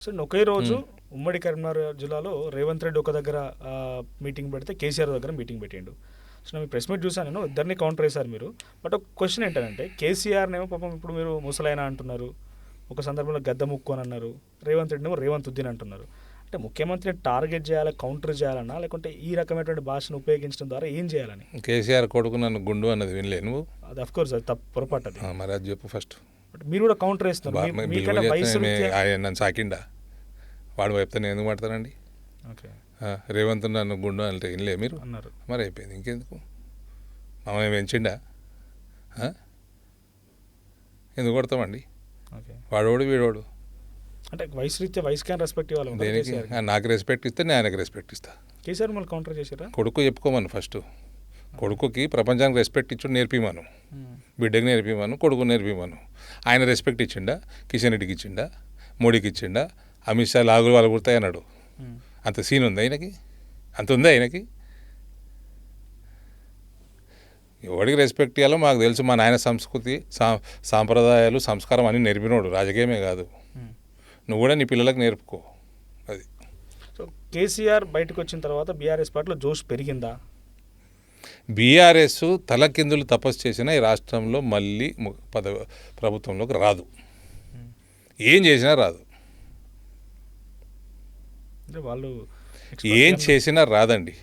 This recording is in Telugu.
సో ఒకే రోజు ఉమ్మడి కరీంనగర్ జిల్లాలో రేవంత్ రెడ్డి ఒక దగ్గర మీటింగ్ పెడితే కేసీఆర్ దగ్గర మీటింగ్ పెట్టిండు. సో మీ ప్రెస్ మీట్ చూసాను నేను, ఇద్దరిని కౌంటర్ వేశారు మీరు. బట్ ఒక క్వశ్చన్ ఏంటంటే కేసీఆర్నేమో పాపం ఇప్పుడు మీరు ముసలైన అంటున్నారు, ఒక సందర్భంలో గద్ద ముక్కు అని అన్నారు, రేవంత్ రెడ్డినేమో రేవంత్ ఉద్దీన్ అంటున్నారు. అంటే ముఖ్యమంత్రిని టార్గెట్ చేయాలి, కౌంటర్ చేయాలన్నా, లేకుంటే ఈ రకమైనటువంటి భాషను ఉపయోగించడం ద్వారా ఏం చేయాలని? కేసీఆర్ కొడుకు నన్ను గుండు అన్నది వినలే నువ్వు? అది అఫ్ కోర్స్ అది తప్పు, పొరపాటు అది. మరి అది చెప్పు ఫస్ట్. బట్ మీరు కూడా కౌంటర్ వేస్తున్నారు. ఆయన నన్ను సాకిండా? వాడు వైపుతో నేను ఎందుకు మాడతానండి? ఓకే, రేవంత్ నన్ను గుండు అంటే వినలే మీరు అన్నారు. మరి అయిపోయింది, ఇంకెందుకు? మమ్మల్ని పెంచిండా? ఎందుకు కొడతామండి? ఓకే, వాడోడు వీడోడు. అంటే వయసు రీత్యా వయసుకి రెస్పెక్ట్ ఇవ్వాలి. దేనికి? నాకు రెస్పెక్ట్ ఇస్తే నేను ఆయనకు రెస్పెక్ట్ ఇస్తా. కేసీఆర్ మళ్ళీ కౌంటర్ చేశారా? కొడుకు చెప్పుకోమను ఫస్ట్. కొడుకుకి ప్రపంచానికి రెస్పెక్ట్ ఇచ్చుడు నేర్పిమను, బిడ్డకి నేర్పిమను, కొడుకు నేర్పిమను. ఆయన రెస్పెక్ట్ ఇచ్చిండా? కిషన్ రెడ్డికి ఇచ్చిండా? మోడీకి ఇచ్చిండా? అమిత్ షా లాగులు వాళ్ళు కుడతాయి అన్నాడు. అంత సీన్ ఉంది ఆయనకి? అంత ఉంది ఆయనకి? ఎవడికి రెస్పెక్ట్ ఇవ్వాలో మాకు తెలుసు. మా నాయన సంస్కృతి, సాంప్రదాయాలు, సంస్కారం అని నేర్పినోడు, రాజకీయమే కాదు. నువ్వు కూడా నీ పిల్లలకు నేర్పుకో. అది. సో కేసీఆర్ బయటకు వచ్చిన తర్వాత బీఆర్ఎస్ పార్టీలో జోష్ పెరిగిందా? బీఆర్ఎస్ తలకిందులు తపస్సు చేసినా ఈ రాష్ట్రంలో మళ్ళీ ప్రభుత్వంలోకి రాదు. ఏం చేసినా రాదు. అంటే వాళ్ళు ఏం చేసినా రాదండి.